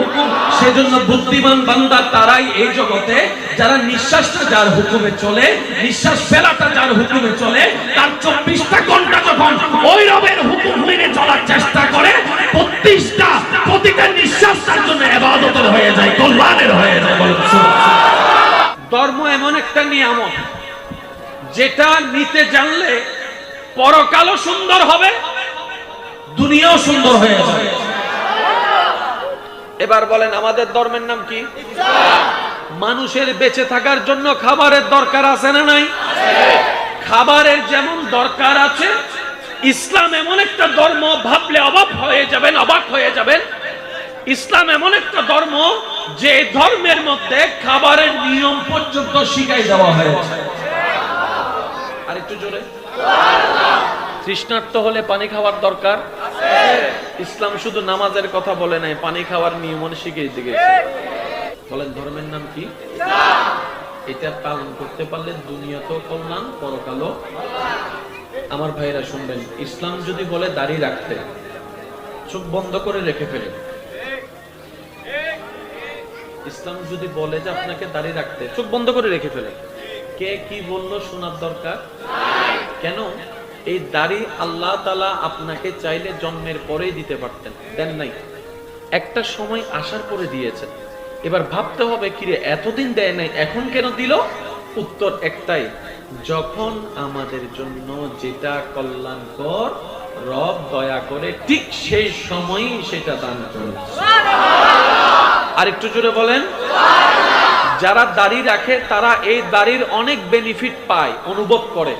সেজন্য বুদ্ধিমান বান্দা তারাই এই জগতে যারা নিঃশ্বাসটা যার হুকুমে চলে, নিঃশ্বাস ফেলাটা যার হুকুমে চলে, তার 24টা ঘন্টা যখন ওই রবের হুকুম মেনে চলার চেষ্টা করে, প্রতিটা নিঃশ্বাস তার জন্য ইবাদতের হয়ে যায়, কল্যাণের হয়ে যায়। বলেন সুবহানাল্লাহ। ধর্ম এমন একটা নিয়ামত যেটা নিতে জানলে পরকালও সুন্দর হবে, দুনিয়াও সুন্দর হয়ে যাবে। এবার বলেন আমাদের ধর্মের নাম কি? মানুষের বেঁচে থাকার জন্য খাবারের দরকার আছে না নাই? খাবারের যেমন দরকার আছে, ইসলাম এমন একটা ধর্ম, ভাবলে অবাক হয়ে যাবেন। ইসলাম এমন একটা ধর্ম যে ধর্মের মধ্যে খাবারের নিয়ম পর্যন্ত শিখাই দেওয়া হয়েছে। আরেকটু জোরে। তৃষ্ণার্ত হলে পানি খাওয়ার দরকার। ইসলাম শুধু নামাজের কথা বলে নাই, পানি খাওয়ার নিয়ম শিখিয়ে দিয়েছে। বলেন ধর্মের নাম কি? এটা পালন করতে পারলে দুনিয়াতেও কল্যাণ, পরকালও। আমার ভাইরা শুনবেন, ইসলাম যদি বলে দাড়ি রাখতে, চোখ বন্ধ করে রেখে ফেলেন। ইসলাম যদি বলে যে আপনাকে দাড়ি রাখতে, চোখ বন্ধ করে রেখে ফেলেন। কে কি বললো শোনার দরকার কেন? এই দাড়ি আল্লাহ তাআলা আপনাকে চাইলে জন্মের পরেই দিতে পারতেন, দেন নাই। একটা সময় আসার পরে দিয়েছেন। এবার ভাবতে হবে কিরে এতদিন দেয় নাই, এখন কেন দিল? উত্তর একটাই, যখন আমাদের জন্য যেটা কল্যাণকর রব দয়া করে ঠিক সেই সময়ই সেটা দান করে। আরেকটু জোরে বলেন। যারা দাড়ি রাখে তারা এই দাড়ির অনেক বেনিফিট পায়, অনুভব করে।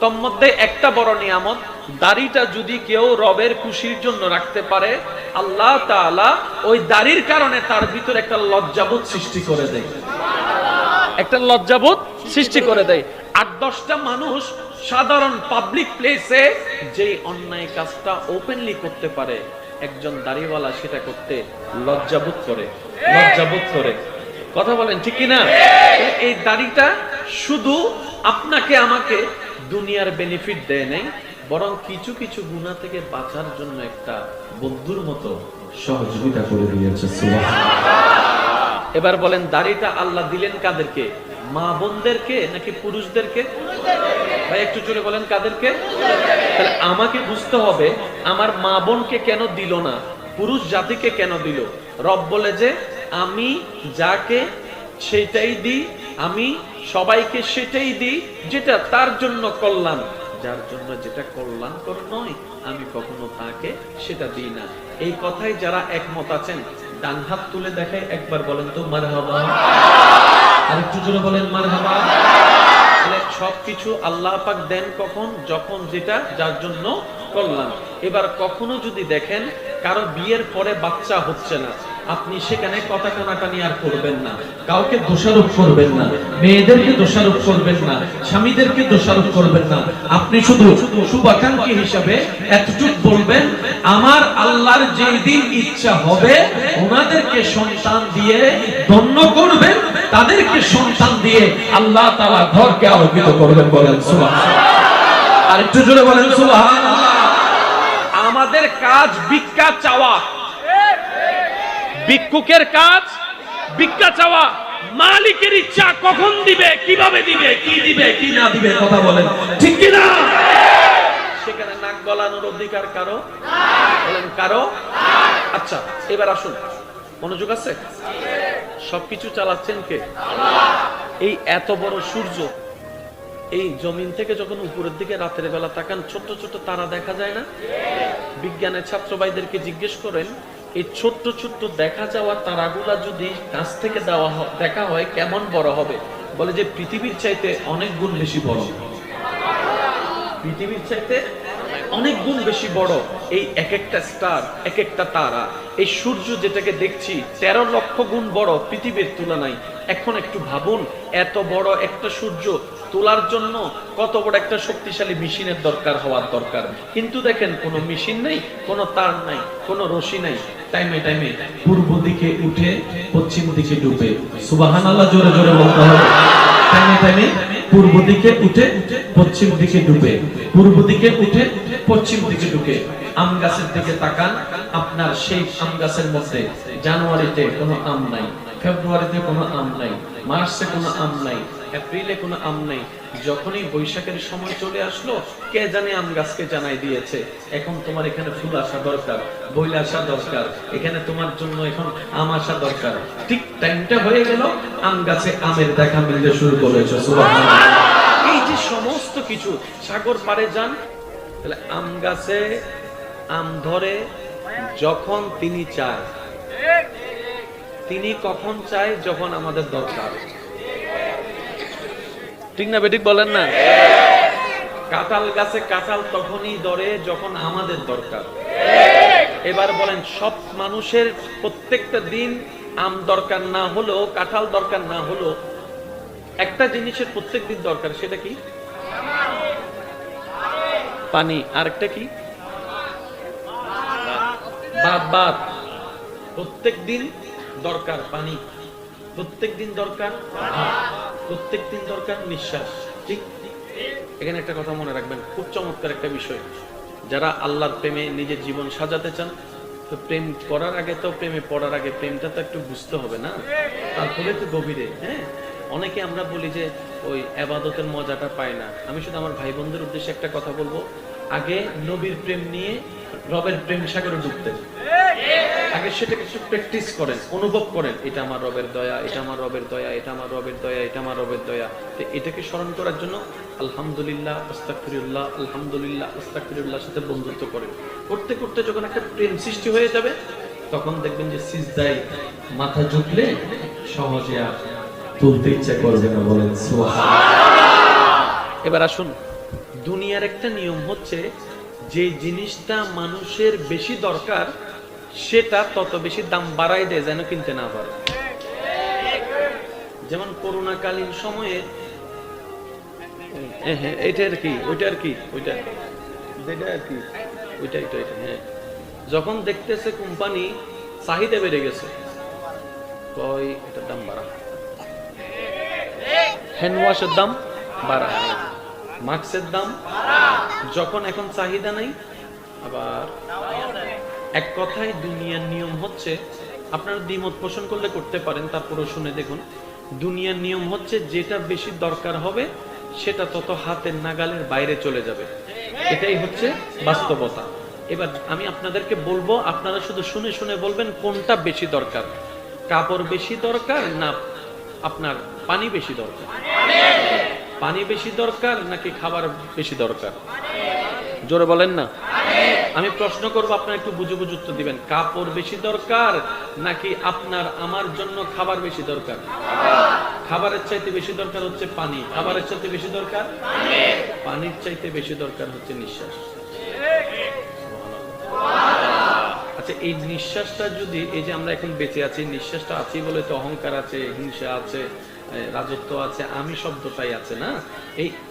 তোর মধ্যে একটা বড় নিয়ামত, দাড়িটা যদি কেউ রবের খুশির জন্য রাখতে পারে, আল্লাহ তাআলা ওই দাড়ির কারণে তার ভিতরে একটা লজ্জাবোধ সৃষ্টি করে দেয়, একটা লজ্জাবোধ সৃষ্টি করে দেয়। 8-10টা মানুষ সাধারণ পাবলিক প্লেসে যে অন্যায় কাজটা ওপেনলি করতে পারে, একজন দাড়িওয়ালা সেটা করতে লজ্জাবোধ করে। কথা বলেন ঠিক কিনা? এই দাড়িটা শুধু আপনাকে আমাকে দুনিয়ার বেনিফিট দেয় নাই, বরং কিছু কিছু গুনাহ থেকে বাঁচার জন্য একটা বন্ধুর মতো সহযোগিতা করে দিয়েছে। সুবহানাল্লাহ। এবার বলেন, দাড়িটা আল্লাহ দিলেন কাদেরকে? মা বোনদেরকে নাকি পুরুষদেরকে? ভাই একটু জোরে বলেন, কাদেরকে? তাহলে আমাকে বুঝতে হবে আমার মা বোনকে কেন দিল না, পুরুষ জাতিকে কেন দিল? রব বলে যে আমি যাকে সেটাই দিই, আমি সবাইকে সেটাই দিই যেটা তার জন্য কল্যাণ, যার জন্য যেটা কল্যাণকর নয় আমি কখনো তাকে সেটা দিই না। এই কথায় যারা একমত আছেন ডান হাত তুলে দেখায় একবার বলেন তো মারহাবা। আর একটু জোরে বলেন মারহাবা। তাহলে সবকিছু আল্লাহ পাক দেন কখন? যখন যেটা যার জন্য কল্যাণ। এবার কখনো যদি দেখেন কারো বিয়ের পরে বাচ্চা হচ্ছে না, আপনি সেখানে কথা কানাকানি আর করবেন না, কাউকে দোষারোপ করবেন না, মেয়েদেরকে দোষারোপ করবেন না, স্বামীদেরকে দোষারোপ করবেন না। আপনি শুধু শুভাকাঙ্ক্ষী হিসাবে এতটুকু বলবেন, আমার আল্লাহর যেই দিন ইচ্ছা হবে ওনাদেরকে সন্তান দিয়ে ধন্য করবেন, তাদেরকে সন্তান দিয়ে আল্লাহ তাআলা ঘরকে আলোকিত করবেন। বলেন সুবহানাল্লাহ। আর একটু জোরে বলেন সুবহানাল্লাহ। আমাদের কাজ ভিক্ষা চাওয়া, ভিক্ষুকের কাজ ভিক্ষা চাওয়া। মালিকের ইচ্ছা কখন দিবে, কিভাবে দিবে, কি দিবে কি না দিবে, কথা বলেন ঠিক কি না? সেখানে নাক গলানোর অধিকার কারো? বলেন কারো? আচ্ছা এবার আসুন, মনোযোগ আছে? সবকিছু চালাচ্ছেন কে? এই এত বড় সূর্য, এই জমিন থেকে যখন উপরের দিকে রাতের বেলা তাকান ছোট ছোট তারা দেখা যায় না? বিজ্ঞানের ছাত্র ভাইদেরকে জিজ্ঞেস করেন, এই ছোট্ট ছোট্ট দেখা যাওয়া তারাগুলা যদি কাছ থেকে দেখা হয় কেমন বড় হবে? বলে যে পৃথিবীর চাইতে অনেক গুণ বেশি বড়। পৃথিবীর চাইতে অনেক গুণ বেশি বড় এই এক একটা স্টার, এক একটা তারা। এই সূর্য যেটাকে দেখছি 13 লক্ষ গুণ বড় পৃথিবীর তুলনায়। এখন একটু ভাবুন, এত বড় একটা সূর্য তোলার জন্য কত বড় একটা শক্তিশালী মেশিনের দরকার হওয়ার দরকার। কিন্তু দেখেন কোনো মেশিন নাই, কোনো তার নাই, কোনো রশি নাই। টাইমে টাইমে পূর্ব দিকে উঠে পশ্চিম দিকে ডুবে। সুবহানাল্লাহ জোরে জোরে বলতে হবে। টাইমে টাইমে পূর্ব দিকে উঠে পশ্চিম দিকে ডুবে, পূর্ব দিকে উঠে পশ্চিম দিকে ঢুকে। আম গাছের দিকে তাকান, আপনার সেই আম গাছের মধ্যে জানুয়ারিতে কোনো আম নাই, ফেব্রুয়ারিতে কোনো আম নাই, মার্চে কোনো আম নাই, এপ্রিলে কোনো আম নাই। যখনই বৈশাখের সময় চলে আসলো, কে জানে আম গাছকে জানাই দিয়েছে এখন তোমার এখানে ফুল আসা দরকার, বইল আসা দরকার, এখানে তোমার জন্য এখন আম আসা দরকার। ঠিক টাইমটা হয়ে গেল, আম গাছে আমের দেখা মিলতে শুরু করেছে। সুবহানাল্লাহ। এই যে সমস্ত কিছু, সাগর পাড়ে যান, তাহলে আম গাছে আম ধরে যখন তিনি চায়। তিনি কখন চায়? যখন আমাদের দরকার। ঠিক না বেঠিক বলেন না? কাঁঠাল গাছে কাঁঠাল তখনই ধরে যখন আমাদের দরকার। এবার বলেন, সব মানুষের প্রত্যেকটা দিন আম দরকার না হলো, কাঁঠাল দরকার না হলো, একটা জিনিসের প্রত্যেক দিন দরকার, সেটা কি? পানি। আরেকটা কি? ভাত। প্রত্যেক দিন দরকার পানি, প্রত্যেক দিন দরকার প্রত্যেক দিন দরকার নিঃশ্বাস। ঠিক? এখানে একটা কথা মনে রাখবেন, খুব চমৎকার একটা বিষয়। যারা আল্লাহর প্রেমে নিজের জীবন সাজাতে চান, তো প্রেম করার আগে তো প্রেমে পড়ার আগে প্রেমটা তো একটু বুঝতে হবে না? তারপরে তো গভীরে। হ্যাঁ, অনেকে আমরা বলি যে ওই ইবাদতের মজাটা পায় না। আমি শুধু আমার ভাই বোনদের উদ্দেশ্যে একটা কথা বলবো, আগে নবীর প্রেম নিয়ে রবের প্রেম সাগরে ডুবতেন। আগে সেটা কিছু প্র্যাকটিস করেন, অনুভব করেন, এটা আমার রবের দয়া, এটা আমার রবের দয়া, এটা আমার রবের দয়া, এটা আমার রবের দয়া। তো এটাকে স্মরণ করার জন্য আলহামদুলিল্লাহ, আস্তাগফিরুল্লাহ, আলহামদুলিল্লাহ, আস্তাগফিরুল্লাহর সাথে বন্ধুত্ব করেন। করতে করতে যখন একটা প্রেম সৃষ্টি হয়ে যাবে, তখন দেখবেন যে সিজদায় মাথা ঝুঁকলে সহজে আর তুলতে ইচ্ছা করবে না। বলেন সুবহানাল্লাহ। এবার আসুন, দুনিয়ার একটা নিয়ম হচ্ছে, যে জিনিসটা মানুষের বেশি দরকার সেটা তত বেশি দাম বাড়াই দেয় যেন কিনতে না পারে। যেমন করোনাকালীন সময়ে এটার কি ওইটার কি ওইটা যেটা আর কি ওইটাই তো এটা। হ্যাঁ, যখন দেখতেছে কোম্পানি চাহিদা বেড়ে গেছে, কয় এটার দাম বাড়া। হ্যান্ড ওয়াশের দাম বাড়ায়, মাস্কের দাম যখন এখন চাহিদা নাই আবার। এক কথায় দুনিয়ার নিয়ম হচ্ছে, আপনারা দ্বিমত পোষণ করলে করতে পারেন, তারপরও শুনে দেখুন, দুনিয়ার নিয়ম হচ্ছে যেটা বেশি দরকার হবে সেটা তত হাতের নাগালের বাইরে চলে যাবে। এটাই হচ্ছে বাস্তবতা। এবার আমি আপনাদেরকে বলবো, আপনারা শুধু শুনে শুনে বলবেন কোনটা বেশি দরকার, কাপড় বেশি দরকার না আপনার পানি বেশি দরকার? পানি বেশি দরকার নাকি খাবার বেশি দরকার? জোরে বলেন না। আমি প্রশ্ন করবো, আপনারা একটু বুঝে বুঝে উত্তর দিবেন। কাপড় বেশি দরকার নাকি আপনার আমার জন্য খাবার বেশি দরকার? খাবারের চাইতে বেশি দরকার হচ্ছে পানি, খাবারের চাইতে বেশি দরকার পানির চাইতে বেশি দরকার হচ্ছে নিঃশ্বাস। আচ্ছা, এই নিঃশ্বাসটা যদি, এই যে আমরা এখন বেঁচে আছি, নিঃশ্বাসটা আছি বলে তো অহংকার আছে, হিংসা আছে, রাজত্ব আছে, আমি শব্দটাই আছে না?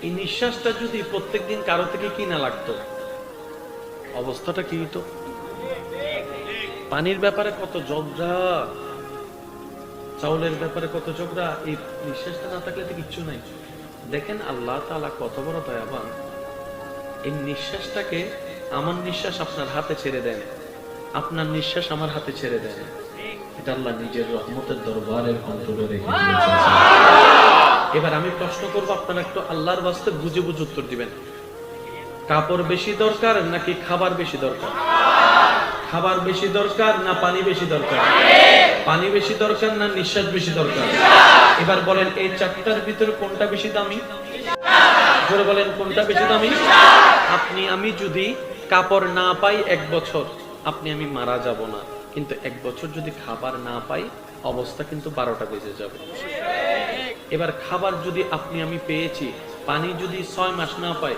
এই নিঃশ্বাসটা যদি প্রত্যেকদিন কারো থেকে কিনা লাগতো, অবস্থাটা কি হতো? পানির ব্যাপারে কত ঝগড়া, চাউলের ব্যাপারে কত ঝগড়া, এই নিঃশ্বাসটা না থাকলে তো কিচ্ছু নাই। দেখেন আল্লাহ তাআলা কত বড় দয়াবান। এই নিঃশ্বাসটাকে, আমার নিঃশ্বাস আপনার হাতে ছেড়ে দেন, আপনার নিঃশ্বাস আমার হাতে ছেড়ে দেন, এটা আল্লাহ নিজের রহমতের দরবারের কন্ট্রোলে রেখে দিয়েছেন। এবার আমি প্রশ্ন করব, আপনারা একটু আল্লাহর ওয়াস্তে বুঝে বুঝে উত্তর দিবেন। কাপড় বেশি দরকার নাকি খাবার বেশি দরকার? খাবার বেশি দরকার না পানি বেশি দরকার? পানি বেশি দরকার না নিঃশ্বাস বেশি দরকার? এবার বলেন, এই চারটার ভিতরে কোনটা বেশি দামি? জোরে বলেন, কোনটা বেশি দামি? আপনি আমি যদি কাপড় না পাই 1 বছর, আপনি আমি মারা যাব না, কিন্তু 1 বছর যদি খাবার না পাই, অবস্থা কিন্তু 12টা বেজে যাবে। এবার খাবার যদি আপনি আমি পেয়েছি, পানি যদি 6 মাস না পাই,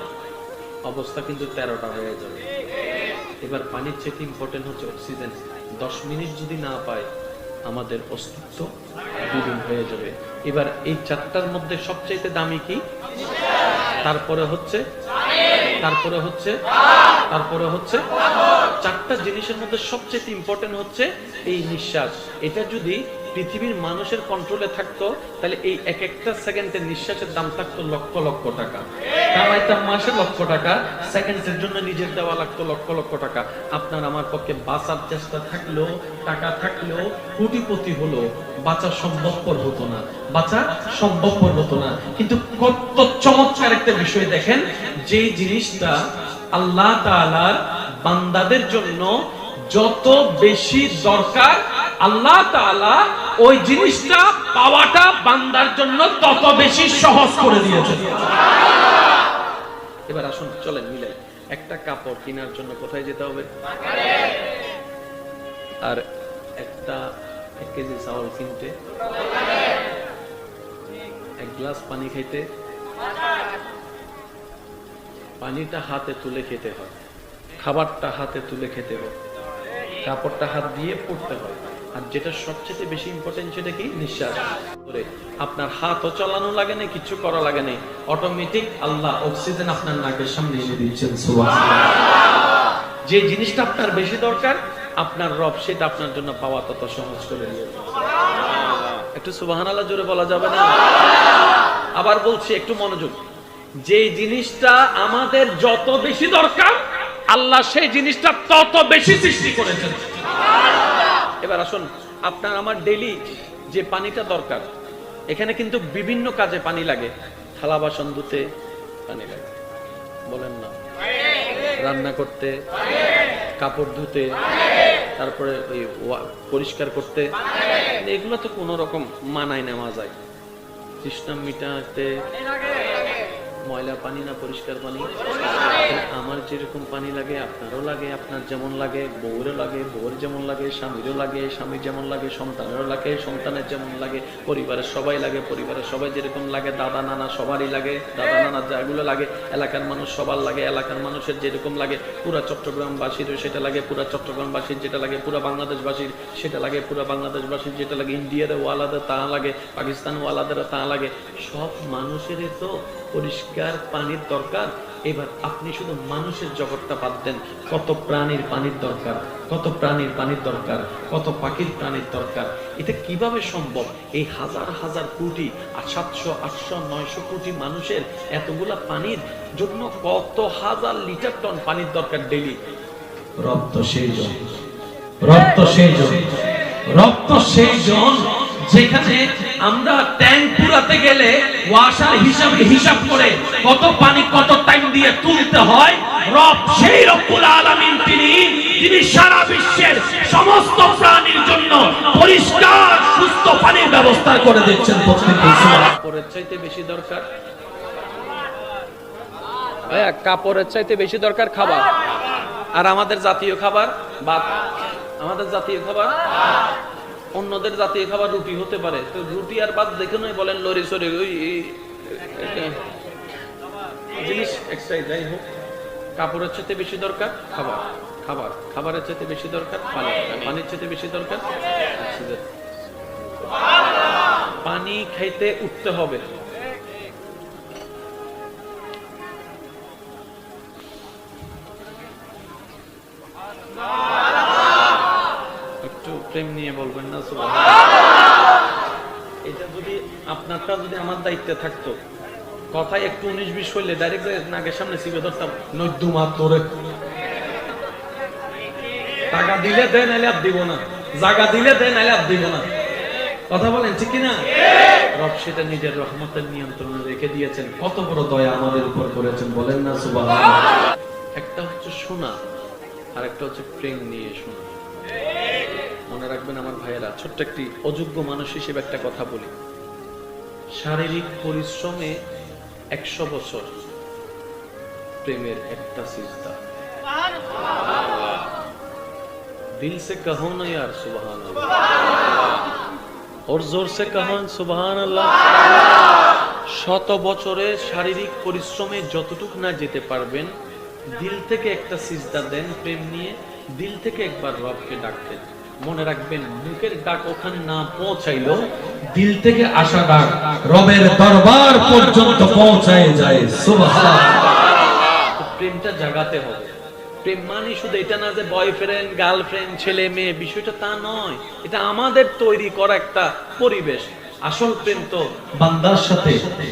অবস্থা কিন্তু 13টা হয়ে যাবে। এবার পানির চেয়ে ইম্পর্টেন্ট হচ্ছে অক্সিজেন। 10 মিনিট যদি না পায়, আমাদের অস্তিত্ব বিলীন হয়ে যাবে। এবার এই চারটার মধ্যে সবচেয়ে দামি কি? তারপরে হচ্ছে চারটা জিনিসের মধ্যে সবচেয়ে ইম্পর্টেন্ট হচ্ছে এই নিঃশ্বাস। এটা যদি পৃথিবীর মানুষের কন্ট্রোলে থাকতো, তাহলে এই এক একটা সেকেন্ডের নিঃশ্বাসের দাম থাকতো লক্ষ লক্ষ টাকা, কামাইতাম মাসে লক্ষ টাকা, সেকেন্ডের জন্য নিজের দেওয়া লাগতো লক্ষ লক্ষ টাকা। আপনার আমার পক্ষে বাঁচার চেষ্টা থাকলেও, টাকা থাকলেও, কোটিপতি হলো বাঁচা সম্ভবপর হতো না। কিন্তু কত চমৎকার একটা বিষয় দেখেন, যে জিনিসটা আল্লাহ তাআলার বান্দাদের জন্য যত বেশি দরকার, আল্লাহ তাআলা ওই জিনিসটা পাওয়াটা বান্দার জন্য তত বেশি সহজ করে দিয়েছেন। এবার আসুন, চলেন মিলে, একটা কাপড় কেনার জন্য কোথায় যেতে হবে? আর 1 কেজি চাউল কিনতে, 1 গ্লাস পানি খাইতে, পানিটা হাতে তুলে খেতে হয়, খাবারটা হাতে তুলে খেতে হয়, কাপড়টা হাত দিয়ে পড়তে হয়, আর যেটা সবচেয়ে বেশি ইম্পর্টেন্ট সেটা কি? নিঃশ্বাস। আপনার হাতও চালানো লাগে না, কিছু করা লাগে না, অটোমেটিক আল্লাহ অক্সিজেন আপনার নাকের সামনে এনে দিচ্ছেন। সুবহানাল্লাহ। যে জিনিসটা আপনার বেশি দরকার, আপনার রব সেটা আপনার জন্য পাওয়া তত সহজ করে দিয়েছে। একটু সুবহানাল্লাহ জোরে বলা যাবে না? আবার বলছি, একটু মনোযোগ। যে জিনিসটা আমাদের যত বেশি দরকার, আল্লাহ সেই জিনিসটা তত বেশি সৃষ্টি করেছেন। এবার আসুন, আপনার আমার ডেইলি যে পানিটা দরকার, এখানে কিন্তু বিভিন্ন কাজে পানি লাগে। থালা বাসন ধুতে পানি লাগে, বলেন না? রান্না করতে, কাপড় ধুতে, তারপরে ওই পরিষ্কার করতে, এগুলো তো কোনো রকম মানায় নেওয়া যায়। তৃষ্ণা মিটাতে ময়লা পানি না পরিষ্কার পানি? আমার যেরকম পানি লাগে আপনারও লাগে, আপনার যেমন লাগে বউরও লাগে, বউর যেমন লাগে স্বামীরও লাগে, স্বামীর যেমন লাগে সন্তানেরও লাগে, সন্তানের যেমন লাগে পরিবারের সবাই লাগে, পরিবারের সবাই যেরকম লাগে, দাদা নানা সবারই লাগে, দাদা নানা যেগুলো লাগে, এলাকার মানুষ সবার লাগে, এলাকার মানুষের যেরকম লাগে, পুরা চট্টগ্রামবাসীরও সেটা লাগে, পুরা চট্টগ্রামবাসীর যেটা লাগে, পুরা বাংলাদেশবাসীর সেটা লাগে, পুরা বাংলাদেশবাসীর যেটা লাগে, ইন্ডিয়ার ওয়ালাদের তা লাগে, পাকিস্তান ওয়ালাদের তা লাগে, সব মানুষেরই তো পরিষ্কার পানির দরকার। এবার আপনি শুধু মানুষের জগৎটা বাদ দেন, কত প্রাণীর পানির দরকার, কত প্রাণীর পানির দরকার, কত পাখির প্রাণীর দরকার। এটা কিভাবে সম্ভব? এই হাজার হাজার কোটি, 700, 800, 900 কোটি মানুষের এতগুলা পানির জন্য কত হাজার লিটার টন পানির দরকার ডেইলি। রক্ত সেই জন, রক্ত সেই জন, রক্ত সেই জন যেখানে আমরা ট্যাঙ্ক পুরাতে গেলে ওয়াসার হিসাবে হিসাব করে কত পানি কত টাইম দিয়ে তুলতে হয়। রব সেই রব্বুল আলামিন, তিনি সারা বিশ্বের সমস্ত প্রাণীর জন্য পরিষ্কার সুস্থ পানির ব্যবস্থা করে দিচ্ছেন প্রত্যেককে। কাপড়ের চাইতে বেশি দরকার, কাপড়ের চাইতে বেশি দরকার খাবার। আর আমাদের জাতীয় খাবার ভাত, আমাদের জাতীয় খাবার। অন্যদের জাতীয় খাবার রুটি হতে পারে, তো রুটি আর ভাত দেখে নয় বলেন লরি সরি ওই জিনিস একটাই। যাই হোক, কাপড়ের চাইতে বেশি দরকার খাবার, খাবার, খাবারের চাইতে বেশি দরকার পানি, পানির চাইতে বেশি দরকার অক্সিজেন। পানি খাইতে উঠতে হবে। একটু প্রেম নিয়ে বলবেন না সুবহানাল্লাহ। এটা যদি আপনারটা যদি আমার দায়িত্বে থাকতো, কথায় একটু 19-20 হইলে ডাইরেক্ট নাকের সামনে চিপে ধরতাম, নৈদ্যু মাত তোরে। টাকা দিলে দেয়, নাইলে আর দিব না। জায়গা দিলে দেয়, নাইলে আর দিব না। কথা বলেন ঠিক কিনা? রব সেটা নিজের রহমতের নিয়ন্ত্রণে রেখে দিয়েছেন। কত বড় দয়া আমাদের উপর করেছেন, বলেন না সুবহানাল্লাহ। একটা হচ্ছে শোনা, আর একটা হচ্ছে প্রেম নিয়ে শোনা। মনে রাখবেন আমার ভাইয়েরা, ছোট্ট একটি অযোগ্য মানুষ হিসেবে একটা কথা বলি। শারীরিক পরিশ্রমে 100 বছর, প্রেমের একটা সিজদা। দিল সে কহো না ইয়ার সুবহানাল্লাহ, और जोर से कहो সুবহানাল্লাহ। 100 বছরের শারীরিক পরিশ্রমে যতটুকু না যেতে পারবেন, দিল থেকে একটা সিজদা দেন প্রেম নিয়ে, দিল থেকে একবার রবকে ডাকতেন। মনে রাখবেন, মুখের ডাক ওখানে না পৌঁছাইলো, দিল থেকে আসা ডাক রবের দরবার পর্যন্ত পৌঁছায় যায়। সুবহানাল্লাহ। প্রেমটা জাগাতে হবে। প্রেম মানে শুধু এটা না যে বয়ফ্রেন্ড গার্লফ্রেন্ড ছেলে মেয়ে, বিষয়টা তা নয়। এটা আমাদের তৈরি করা একটা পরিবেশ। আসল প্রেম তো বান্দার সাথে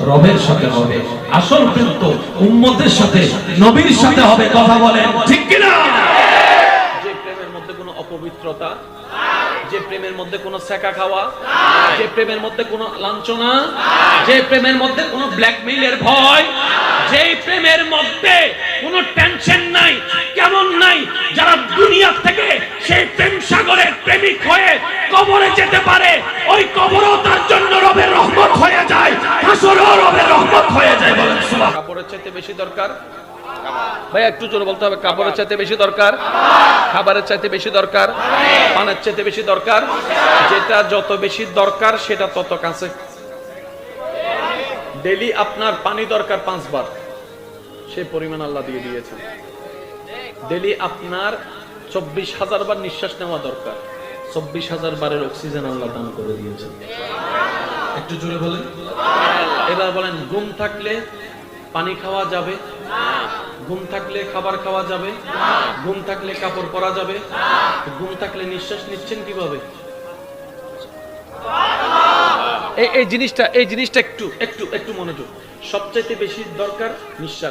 রবের সাথে হবে। আসল প্রেম তো উম্মতের সাথে নবীর সাথে হবে। কথা বলেন ঠিক কিনা? যে প্রেমের মধ্যে কোনো অপবিত্রতা, যে প্রেমের মধ্যে কোনো সেকা খাওয়া, যে প্রেমের মধ্যে কোনো লাঞ্ছনা, যে প্রেমের মধ্যে কোনো ব্ল্যাকমেইলের ভয়, যে প্রেমের মধ্যে কোনো টেনশন নাই, কেমন নাই, যারা দুনিয়া থেকে সেই প্রেম সাগরের প্রেমিক হয়ে কবরে যেতে পারে, ওই কবরও তার জন্য রবের রহমত হয়ে যায়, হাসরও রবের রহমত হয়ে যায়। বলেন সুবহানাল্লাহ। কাপড়ের চাইতে বেশি দরকার ভাই, একটু জোরে বলতে হবে। কাপড়ের চাইতে বেশি দরকার, খাবারের চাইতে বেশি দরকার, পানের চাইতে বেশি দরকার। যেটা যত বেশি দরকার সেটা তত কাছে। ডেইলি আপনার পানি দরকার 5 বার, সে পরিমাণ আল্লাহ দিয়ে দিয়েছেন। ডেইলি আপনার 24,000 বার নিঃশ্বাস নেওয়া দরকার, 24,000 বারের অক্সিজেন আল্লাহ দান করে দিয়েছেন। একটু জোরে বলেন। এবার বলেন, ঘুম থাকলে পানি খাওয়া যাবে, ঘুম থাকলে খাবার খাওয়া যাবে, ঘুম থাকলে কাপড় পরা যাবে, ঘুম থাকলে নিঃশ্বাস নিচ্ছেন কিভাবে? এই জিনিসটা একটু একটু একটু মনোযোগ। সবচাইতে বেশি দরকার নিঃশ্বাস।